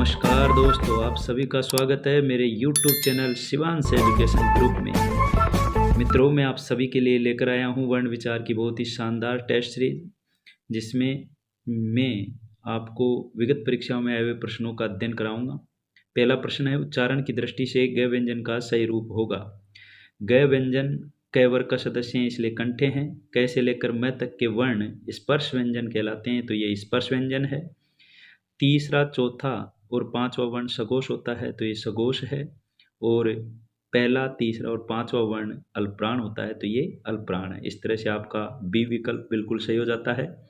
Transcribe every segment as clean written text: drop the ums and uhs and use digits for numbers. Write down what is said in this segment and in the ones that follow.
नमस्कार दोस्तों, आप सभी का स्वागत है मेरे YouTube channel Shivansh education group में। मित्रों, मैं आप सभी के लिए लेकर आया हूँ वर्ण विचार की बहुत ही शानदार टेस्ट सीरीज, जिसमें मैं आपको विगत परीक्षाओं में आए हुए प्रश्नों का अध्ययन कराऊंगा। पहला प्रश्न है, उच्चारण की दृष्टि से ग व्यंजन का सही रूप होगा। ग व्यंजन क वर्ग का सदस्य हैं, इसलिए कंठे हैं। क से लेकर म तक के वर्ण स्पर्श व्यंजन कहलाते हैं, तो ये स्पर्श व्यंजन है। तीसरा, चौथा और पांचवा वर्ण सघोष होता है, तो ये सघोष है। और पहला, तीसरा और पांचवा वर्ण अल्पप्राण होता है, तो ये अल्पप्राण है। इस तरह से आपका बी विकल्प बिल्कुल सही हो जाता है।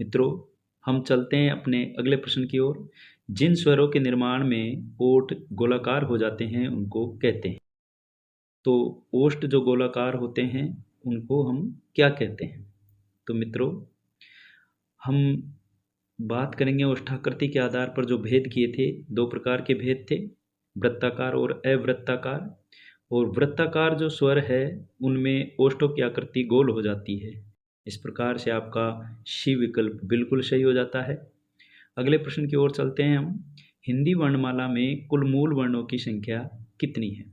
मित्रों, हम चलते हैं अपने अगले प्रश्न की ओर। जिन स्वरों के निर्माण में ओठ गोलाकार हो जाते हैं उनको कहते हैं। तो ओष्ठ जो गोलाकार होते हैं उनको हम क्या कहते हैं? तो मित्रों, हम बात करेंगे ओष्ठाकृति के आधार पर जो भेद किए थे। दो प्रकार के भेद थे, वृत्ताकार और अवृत्ताकार। और वृत्ताकार जो स्वर है उनमें ओष्ठों की आकृति गोल हो जाती है। इस प्रकार से आपका शी विकल्प बिल्कुल सही हो जाता है। अगले प्रश्न की ओर चलते हैं हम। हिंदी वर्णमाला में कुल मूल वर्णों की संख्या कितनी है?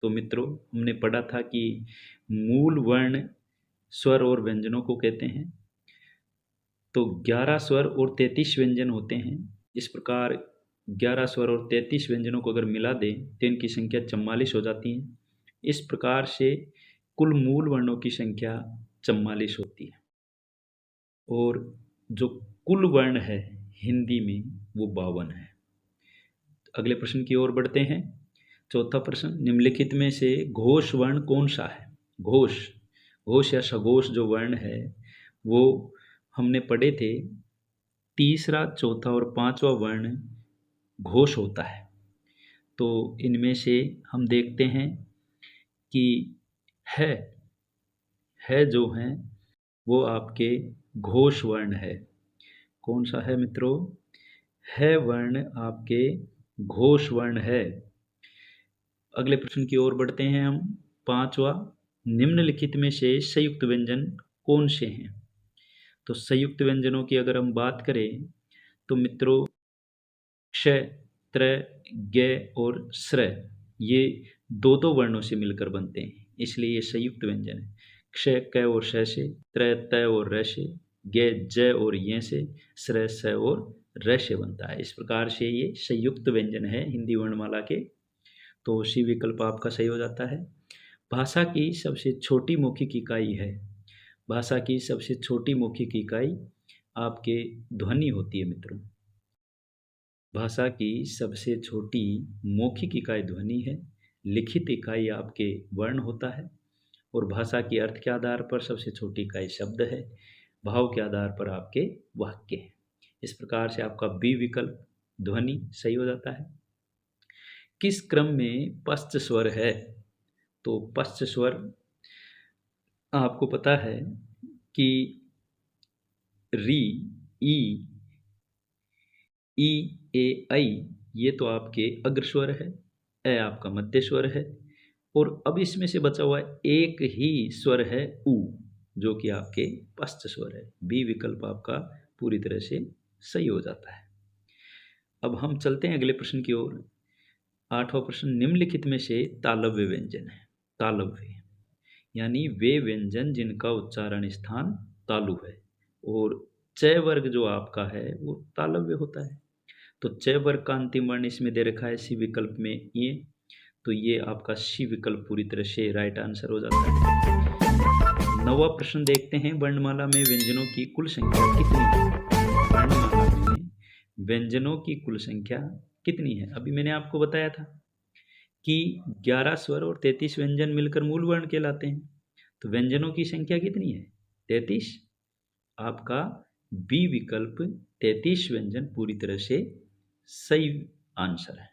तो मित्रों, हमने पढ़ा था कि मूल वर्ण स्वर और व्यंजनों को कहते हैं। तो 11 स्वर और 33 व्यंजन होते हैं। इस प्रकार 11 स्वर और 33 व्यंजनों को अगर मिला दें तो इनकी संख्या 44 हो जाती है। इस प्रकार से कुल मूल वर्णों की संख्या 44 होती है। और जो कुल वर्ण है हिंदी में वो 52 है। अगले प्रश्न की ओर बढ़ते हैं। चौथा प्रश्न, निम्नलिखित में से घोष वर्ण कौन सा है? घोष घोष या सघोष जो वर्ण है वो हमने पढ़े थे। तीसरा, चौथा और पांचवा वर्ण घोष होता है। तो इनमें से हम देखते हैं कि है जो हैं वो आपके घोष वर्ण है। कौन सा है मित्रों? है वर्ण आपके घोष वर्ण है। अगले प्रश्न की ओर बढ़ते हैं हम। पांचवा, निम्नलिखित में से संयुक्त व्यंजन कौन से हैं? तो संयुक्त व्यंजनों की अगर हम बात करें तो मित्रों, क्ष, त्र, ग और स्र ये दो वर्णों से मिलकर बनते हैं, इसलिए ये संयुक्त व्यंजन है। क्ष क और श से, त्र त और र से, ग ज और य से, स्र स और र से बनता है। इस प्रकार से ये संयुक्त व्यंजन है हिंदी वर्णमाला के। तो सी विकल्प आपका सही हो जाता है। भाषा की सबसे छोटी मौखिक इकाई है। भाषा की सबसे छोटी मौखिक इकाई आपके ध्वनि होती है मित्रों। भाषा की सबसे छोटी मौखिक इकाई ध्वनि है। लिखित इकाई आपके वर्ण होता है। और भाषा के अर्थ के आधार पर सबसे छोटी इकाई शब्द है। भाव के आधार पर आपके वाक्य है। इस प्रकार से आपका बी विकल्प ध्वनि सही हो जाता है। किस क्रम में पश्च स्वर है? तो पश्च स्वर आपको पता है कि री, ई, ई, ए, आई ये तो आपके अग्र स्वर है। ए आपका मध्य स्वर है। और अब इसमें से बचा हुआ एक ही स्वर है ऊ, जो कि आपके पश्च स्वर है। बी विकल्प आपका पूरी तरह से सही हो जाता है। अब हम चलते हैं अगले प्रश्न की ओर। आठवां प्रश्न, निम्नलिखित में से तालव्य व्यंजन है। तालव्य यानी वे व्यंजन जिनका उच्चारण स्थान तालु है। और च वर्ग जो आपका है वो तालव्य होता है। तो च वर्ग का अंतिम वर्ण इसमें दे रखा है सी विकल्प में ये। तो ये आपका सी विकल्प पूरी तरह से राइट आंसर हो जाता है। नौवां प्रश्न देखते हैं, वर्णमाला में व्यंजनों की कुल संख्या कितनी है? वर्णमाला में व्यंजनों की कुल संख्या कितनी है? अभी मैंने आपको बताया था कि 11 स्वर और 33 व्यंजन मिलकर मूल वर्ण कहलाते हैं। तो व्यंजनों की संख्या कितनी है? 33। आपका बी विकल्प 33 व्यंजन पूरी तरह से सही आंसर है।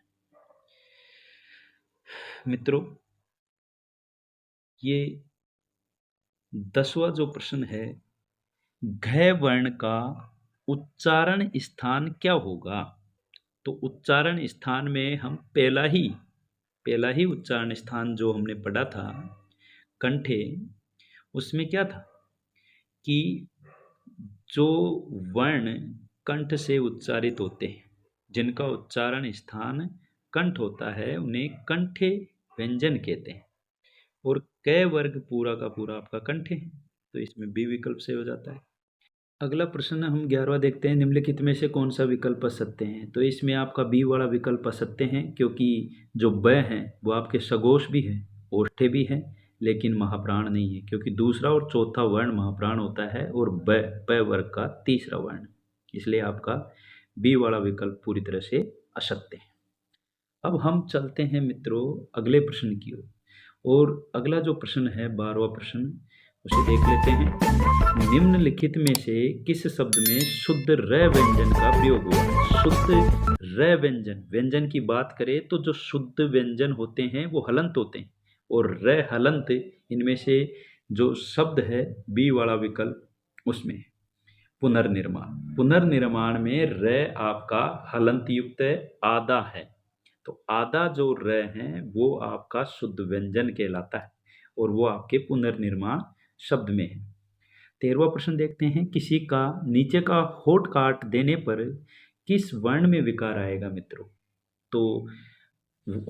मित्रों, ये 10वां जो प्रश्न है, घ वर्ण का उच्चारण स्थान क्या होगा? तो उच्चारण स्थान में हम पहला ही उच्चारण स्थान जो हमने पढ़ा था कंठे, उसमें क्या था कि जो वर्ण कंठ से उच्चारित होते हैं, जिनका उच्चारण स्थान कंठ होता है उन्हें कंठे व्यंजन कहते हैं। और क वर्ग पूरा का पूरा आपका कंठ है, तो इसमें बी विकल्प से हो जाता है। अगला प्रश्न हम 11वां देखते हैं, निम्नलिखित में से कौन सा विकल्प असत्य है। तो इसमें आपका बी वाला विकल्प असत्य है, क्योंकि जो ब है वो आपके सघोष भी है, ओष्ठे भी है, लेकिन महाप्राण नहीं है, क्योंकि दूसरा और चौथा वर्ण महाप्राण होता है और ब प वर्ग का तीसरा वर्ण, इसलिए आपका बी वाला विकल्प पूरी तरह से असत्य है। अब हम चलते हैं मित्रों अगले प्रश्न की ओर, और अगला जो प्रश्न है 12वां प्रश्न, उसे देख लेते हैं। निम्नलिखित में से किस शब्द में शुद्ध र व्यंजन का प्रयोग हुआ। शुद्ध र व्यंजन, व्यंजन की बात करें तो जो शुद्ध व्यंजन होते हैं वो हलंत होते हैं, और र हलंत, इनमें से जो शब्द है बी वाला विकल्प उसमें पुनर्निर्माण। पुनर्निर्माण में र आपका हलंत युक्त आधा है, तो आधा जो र है वो आपका शुद्ध व्यंजन कहलाता है, और वो आपके पुनर्निर्माण शब्द में है। 13वां प्रश्न देखते हैं, किसी का नीचे का होठ काट देने पर किस वर्ण में विकार आएगा मित्रों। तो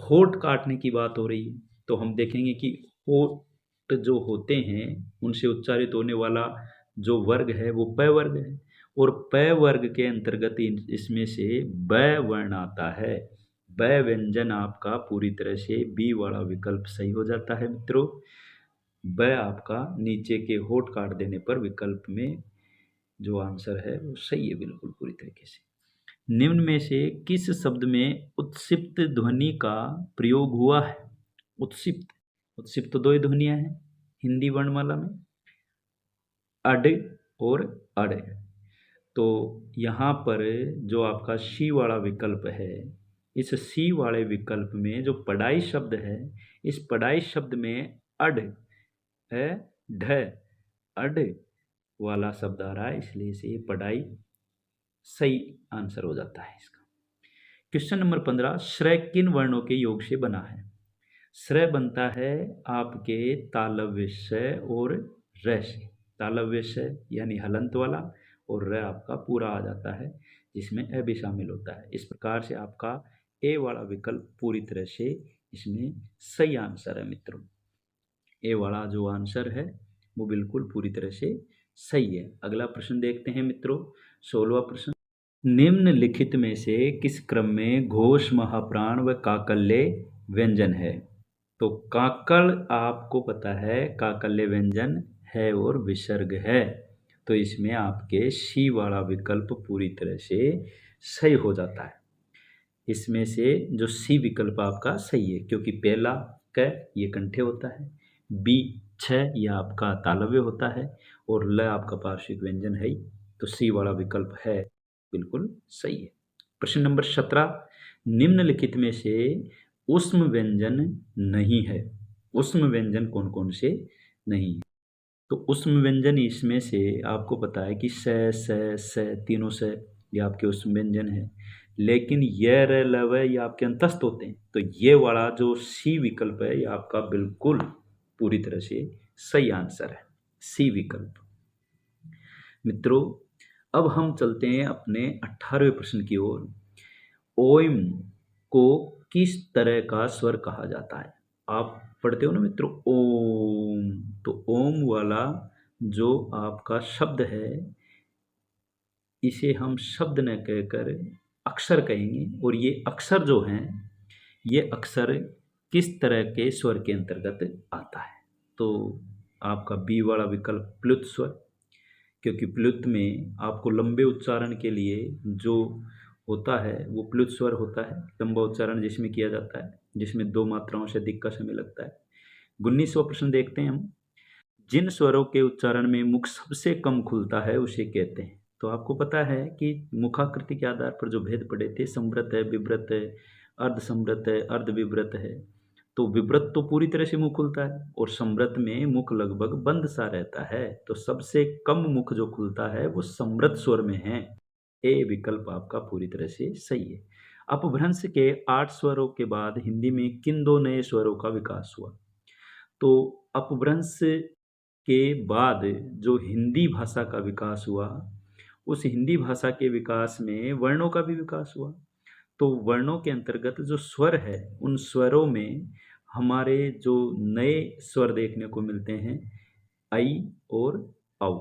होठ काटने की बात हो रही है, तो हम देखेंगे कि होठ जो होते हैं उनसे उच्चारित होने वाला जो वर्ग है वो प वर्ग है, और प वर्ग के अंतर्गत इसमें से ब वर्ण आता है। ब व्यंजन आपका पूरी तरह से बी वाला विकल्प सही हो जाता है मित्रों। ब आपका नीचे के होठ काट देने पर विकल्प में जो आंसर है वो सही है बिल्कुल पूरी तरीके से। निम्न में से किस शब्द में उत्सिप्त ध्वनि का प्रयोग हुआ है। उत्सिप्त, उत्सिप्त तो दो ही ध्वनियां हैं हिंदी वर्णमाला में, अड और अड़। तो यहाँ पर जो आपका सी वाला विकल्प है, इस सी वाले विकल्प में जो पढ़ाई शब्द है, इस पढ़ाई शब्द में अड है, ढ, अड वाला शब्द आ रहा है, इसलिए से ये पढ़ाई सही आंसर हो जाता है इसका। क्वेश्चन नंबर 15, श्रय किन वर्णों के योग से बना है। श्रय बनता है आपके तालव्य से और र से। तालव्य से यानी हलंत वाला, और र आपका पूरा आ जाता है जिसमें अ भी शामिल होता है। इस प्रकार से आपका ए वाला विकल्प पूरी तरह से इसमें सही आंसर है मित्रों। ए वाला जो आंसर है वो बिल्कुल पूरी तरह से सही है। अगला प्रश्न देखते हैं मित्रों, 16वां प्रश्न, निम्नलिखित में से किस क्रम में घोष, महाप्राण व काकल्य व्यंजन है। तो काकल आपको पता है काकल्य व्यंजन है और विसर्ग है, तो इसमें आपके सी वाला विकल्प पूरी तरह से सही हो जाता है। इसमें से जो सी विकल्प आपका सही है, क्योंकि पहला क ये कंठे होता है, बी छ यह आपका तालव्य होता है, और ल आपका पार्श्विक व्यंजन है ही, तो सी वाला विकल्प है बिल्कुल सही है। प्रश्न नंबर 17, निम्नलिखित में से उष्म व्यंजन नहीं है। उष्म व्यंजन कौन कौन से नहीं है। तो उष्म व्यंजन इसमें से आपको पता है कि स तीनों से ये आपके उष्म व्यंजन है, लेकिन ये र लव ये आपके अंतस्थ होते हैं, तो ये वाला जो सी विकल्प है ये आपका बिल्कुल पूरी तरह से सही आंसर है, सी विकल्प। मित्रों अब हम चलते हैं अपने 18वें प्रश्न की ओर। ओम को किस तरह का स्वर कहा जाता है। आप पढ़ते हो ना मित्रों ओम, तो ओम वाला जो आपका शब्द है इसे हम शब्द न कहकर अक्षर कहेंगे, और ये अक्षर जो हैं ये अक्षर किस तरह के स्वर के अंतर्गत आता है। तो आपका बी वाला विकल्प प्लुत स्वर, क्योंकि प्लुत में आपको लंबे उच्चारण के लिए जो होता है वो प्लुत स्वर होता है, लंबा उच्चारण जिसमें किया जाता है, जिसमें 2 मात्राओं से अधिक का समय लगता है। 19वां प्रश्न देखते हैं हम, जिन स्वरों के उच्चारण में मुख सबसे कम खुलता है उसे कहते हैं। तो आपको पता है कि मुखाकृति के आधार पर जो भेद पड़े थे, संवृत है, विव्रत है, अर्ध संवृत है, अर्ध विव्रत है। तो विव्रत तो पूरी तरह से मुख खुलता है, और संवृत में मुख लगभग बंद सा रहता है, तो सबसे कम मुख जो खुलता है वो संवृत स्वर में है। ए विकल्प आपका पूरी तरह से सही है। अपभ्रंश के 8 स्वरों के बाद हिंदी में किन 2 नए स्वरों का विकास हुआ। तो अपभ्रंश के बाद जो हिंदी भाषा का विकास हुआ, उस हिंदी भाषा के विकास में वर्णों का भी विकास हुआ। तो वर्णों के अंतर्गत जो स्वर है उन स्वरों में हमारे जो नए स्वर देखने को मिलते हैं आई और औ।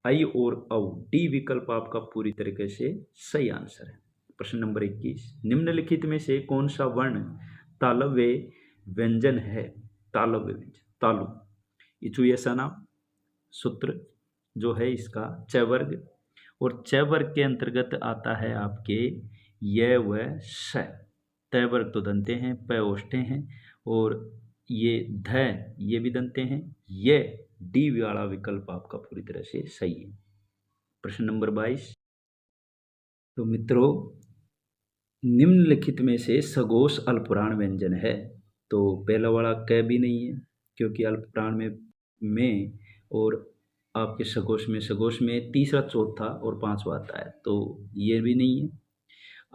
आई और औ, डी विकल्प आपका पूरी तरीके से सही आंसर है। प्रश्न नंबर 21, निम्नलिखित में से कौन सा वर्ण तालव्य व्यंजन है? तालव्य व्यंजन, तालु, इचुयेसना सूत्र जो है इसका च वर्ग, और च वर्ग के अंतर्गत आता है आपके य व श। त वर्ग तो दंते हैं, प ओष्ठे हैं, और ये ध ये भी दंते हैं। ये डी वाला विकल्प आपका पूरी तरह से सही है। प्रश्न नंबर 22, तो मित्रों निम्नलिखित में से सघोष अल्पप्राण व्यंजन है? तो पहला वाला क भी नहीं है, क्योंकि अल्पप्राण में और आपके सघोष में तीसरा, चौथा और पांचवा आता है, तो ये भी नहीं है।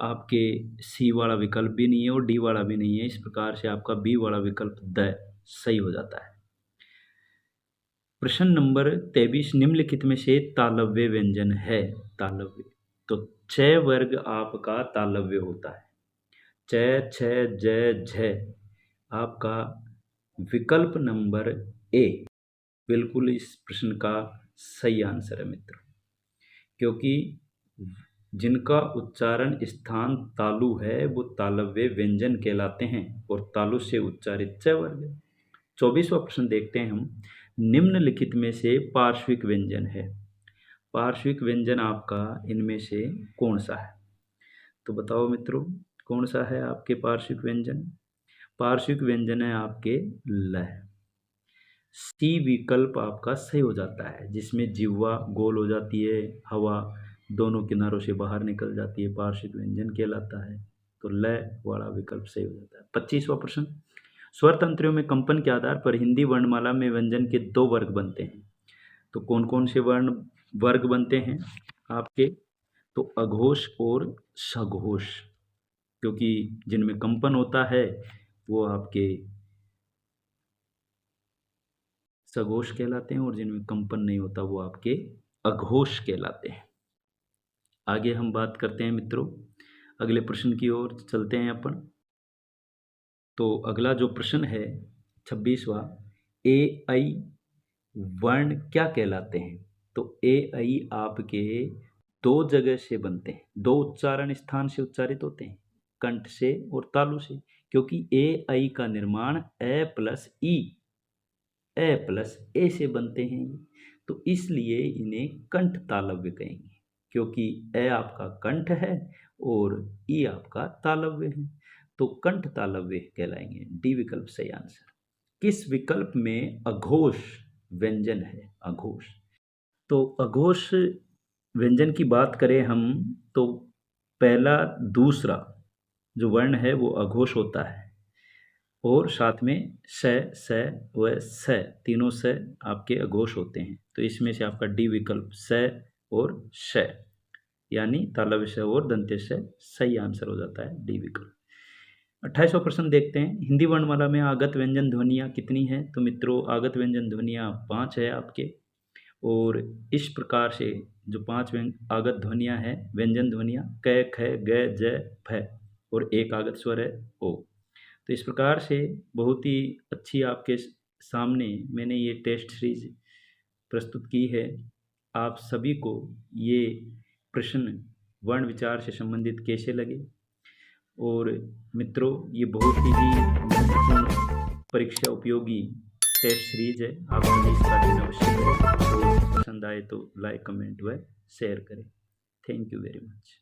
आपके सी वाला विकल्प भी नहीं है और डी वाला भी नहीं है। इस प्रकार से आपका बी वाला विकल्प द सही हो जाता है। प्रश्न नंबर 23, निम्नलिखित में से तालव्य व्यंजन है? तालव्य, तो छ वर्ग आपका तालव्य होता है। च, छ, ज, झ आपका विकल्प नंबर ए बिल्कुल इस प्रश्न का सही आंसर है मित्रों, क्योंकि जिनका उच्चारण स्थान तालु है वो तालव्य व्यंजन कहलाते हैं और तालु से उच्चारित च वर्ग है। 24वां प्रश्न देखते हैं हम, निम्नलिखित में से पार्श्विक व्यंजन है? पार्श्विक व्यंजन आपका इनमें से कौन सा है? तो बताओ मित्रों, कौन सा है आपके पार्श्विक व्यंजन? पार्श्विक व्यंजन है आपके ल। सी विकल्प आपका सही हो जाता है, जिसमें जिह्वा गोल हो जाती है, हवा दोनों किनारों से बाहर निकल जाती है, पार्श्विक व्यंजन कहलाता है। तो ल वाला विकल्प सही हो जाता है। 25वां प्रश्न, स्वर तंत्रियों में कंपन के आधार पर हिंदी वर्णमाला में व्यंजन के 2 वर्ग बनते हैं। तो कौन कौन से वर्ग बनते हैं आपके? तो अघोष और सघोष, क्योंकि जिनमें कंपन होता है वो आपके सघोष कहलाते हैं और जिनमें कंपन नहीं होता वो आपके अघोष कहलाते हैं। आगे हम बात करते हैं मित्रों, अगले प्रश्न की ओर चलते हैं अपन। तो अगला जो प्रश्न है 26वां, ए आई वर्ण क्या कहलाते हैं? तो ए आई आपके 2 जगह से बनते हैं, 2 उच्चारण स्थान से उच्चारित होते हैं, कंठ से और तालु से, क्योंकि ए आई का निर्माण ए प्लस ए से बनते हैं, तो इसलिए इन्हें कंठ तालव्य कहेंगे, क्योंकि ए आपका कंठ है और ई आपका तालव्य है, तो कंठ तालव्य कहलाएंगे। डी विकल्प सही आंसर। किस विकल्प में अघोष व्यंजन है? अघोष, तो अघोष व्यंजन की बात करें हम तो पहला दूसरा जो वर्ण है वो अघोष होता है, और साथ में स व स तीनों स आपके अघोष होते हैं। तो इसमें से आपका डी विकल्प स और श यानी तालव्य स और दंत्य स सही आंसर हो जाता है, डी विकल्प। 28वां प्रश्न देखते हैं, हिंदी वर्णमाला में आगत व्यंजन ध्वनियाँ कितनी हैं? तो मित्रों आगत व्यंजन ध्वनियाँ 5 है आपके, और इस प्रकार से जो 5 आगत ध्वनियाँ हैं व्यंजन ध्वनियाँ क, ख, ग, ज, फ, और एक आगत स्वर है ओ। तो इस प्रकार से बहुत ही अच्छी आपके सामने मैंने ये टेस्ट सीरीज प्रस्तुत की है। आप सभी को ये प्रश्न वर्ण विचार से संबंधित कैसे लगे? और मित्रों ये बहुत ही महत्वपूर्ण परीक्षा उपयोगी टेस्ट सीरीज है, आप सभी इसका अध्ययन अवश्य करें और पसंद आए तो लाइक, कमेंट व शेयर करें। Thank you very much.